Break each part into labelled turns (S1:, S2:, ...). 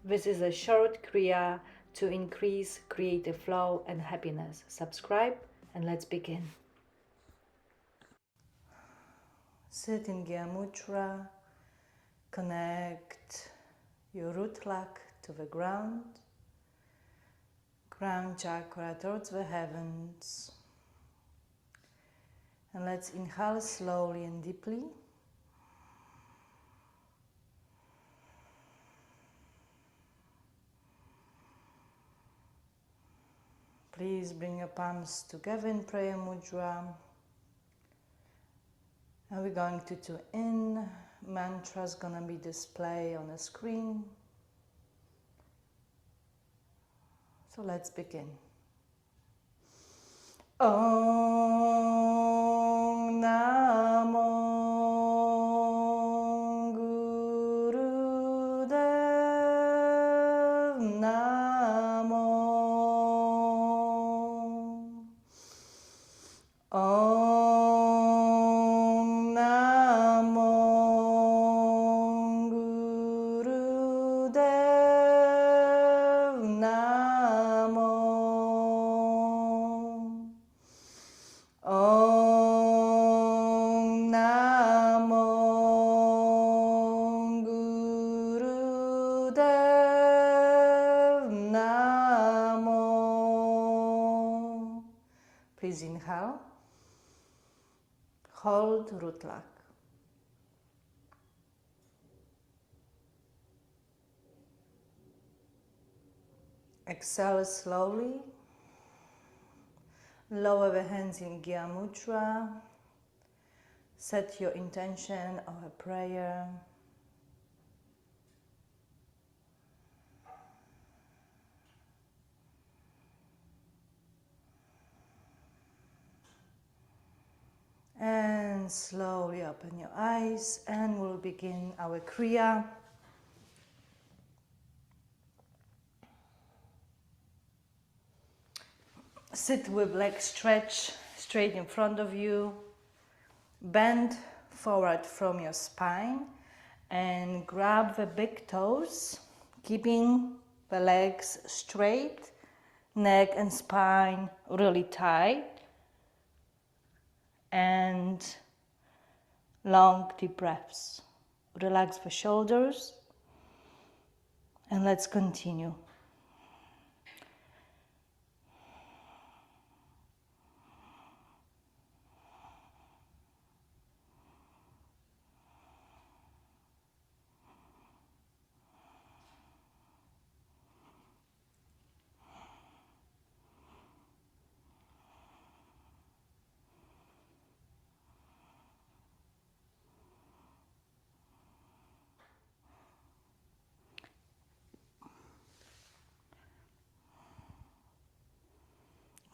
S1: This is a short Kriya to increase creative flow and happiness. Subscribe and let's begin. Sit in Gya Mudra. Connect your root lock to the ground. Crown chakra towards the heavens. And let's inhale slowly and deeply. Please bring your palms together in prayer mudra. And we're going to tune in. Mantra's gonna be displayed on the screen. So let's begin. Om Namo Gurudev Namo Om Namo Gurudev Namo Om Namo Gurudev Namo. Please inhale. Hold root lock. Exhale slowly. Lower the hands in Gya Mudra. Set your intention of a prayer. And slowly open your eyes and we'll begin our Kriya. Sit with legs stretched straight in front of you. Bend forward from your spine and grab the big toes, keeping the legs straight, neck and spine really tight, and long deep breaths. Relax the shoulders and let's continue.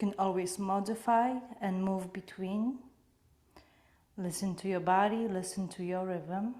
S1: You can always modify and move between. Listen to your body, listen to your rhythm.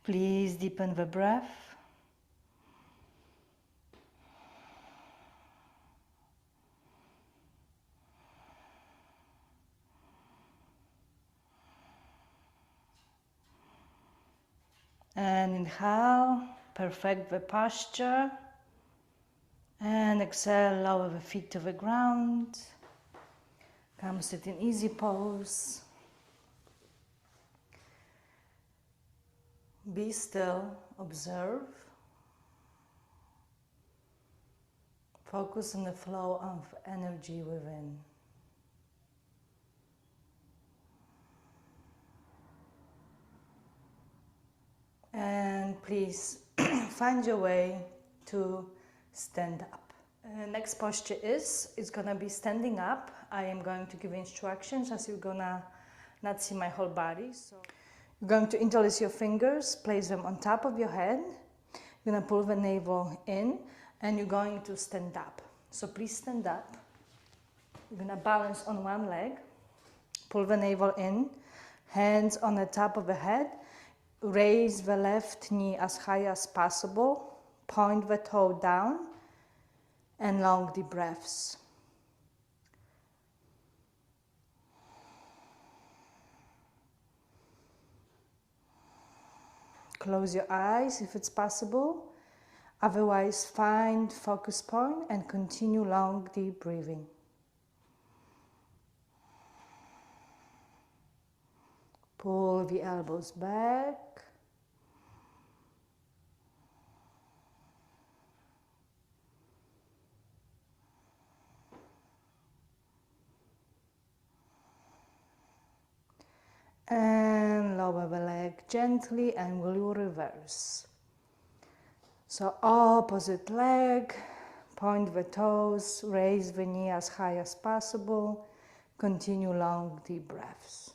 S1: Please deepen the breath. And inhale, perfect the posture. And exhale, lower the feet to the ground. Come sit in easy pose. Be still, observe. Focus on the flow of energy within. And please find your way to stand up. Next posture is gonna be standing up. I am going to give instructions as you're gonna not see my whole body. So you're going to interlace your fingers, place them on top of your head. You're gonna pull the navel in and you're going to stand up. So please stand up. You're gonna balance on one leg, pull the navel in, hands on the top of the head, raise the left knee as high as possible, point the toe down, and long deep breaths. Close your eyes if it's possible. Otherwise, find focus point and continue long deep breathing. Pull the elbows back. And lower the leg gently and we'll reverse. So opposite leg, point the toes, raise the knee as high as possible. Continue long deep breaths.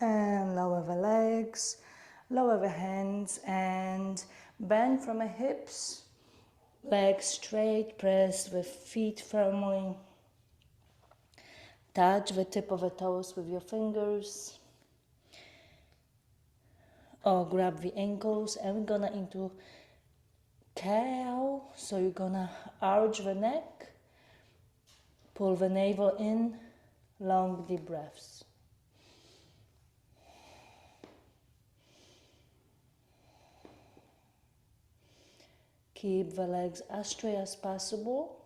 S1: And lower the legs, lower the hands and bend from the hips, legs straight, press the feet firmly. Touch the tip of the toes with your fingers or grab the ankles, and we're gonna into cow. So you're gonna arch the neck, pull the navel in, long deep breaths. Keep the legs as straight as possible.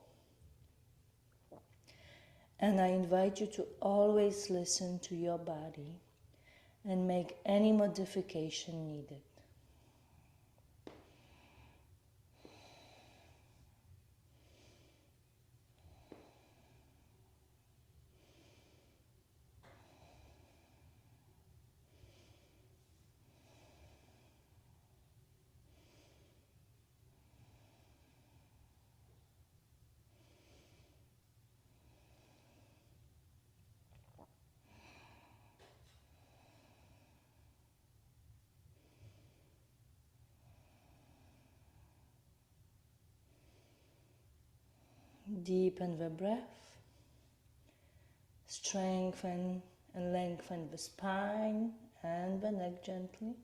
S1: And I invite you to always listen to your body and make any modification needed. Deepen the breath, strengthen and lengthen the spine and the neck gently.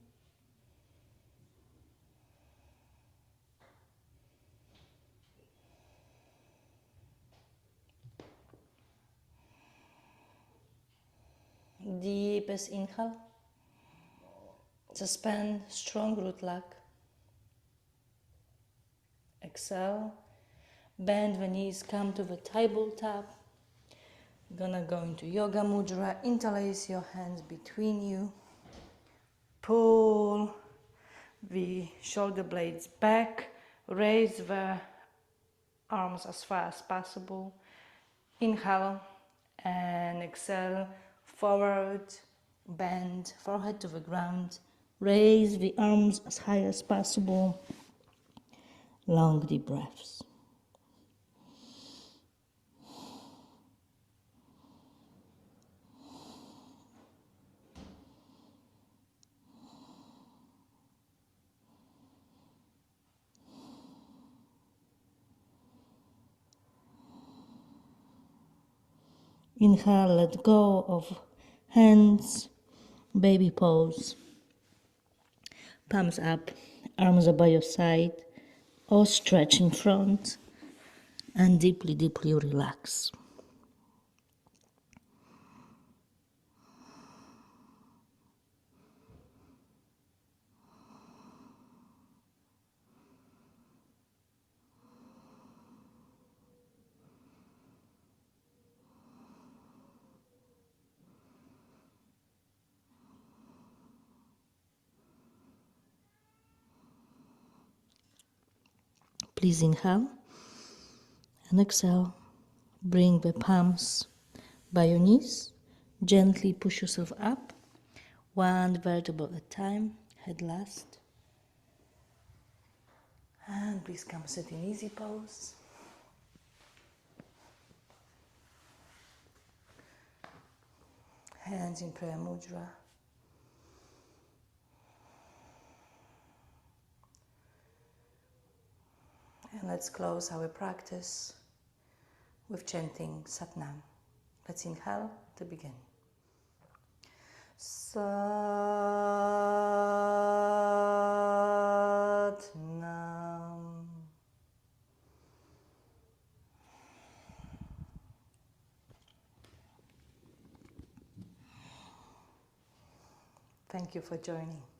S1: Deepest inhale, suspend strong root lock. Exhale, bend the knees, come to the tabletop. Gonna go into yoga mudra, interlace your hands between you. Pull the shoulder blades back, raise the arms as far as possible. Inhale and exhale, forward, bend, forehead to the ground. Raise the arms as high as possible. Long deep breaths. Inhale, let go of hands, baby pose. Palms up, arms are by your side, or stretch in front, and deeply, deeply relax. Please inhale and exhale. Bring the palms by your knees. Gently push yourself up. One vertebra at a time. Head last. And please come sit in easy pose. Hands in prayer mudra. And let's close our practice with chanting Satnam. Let's inhale to begin. Satnam. Thank you for joining.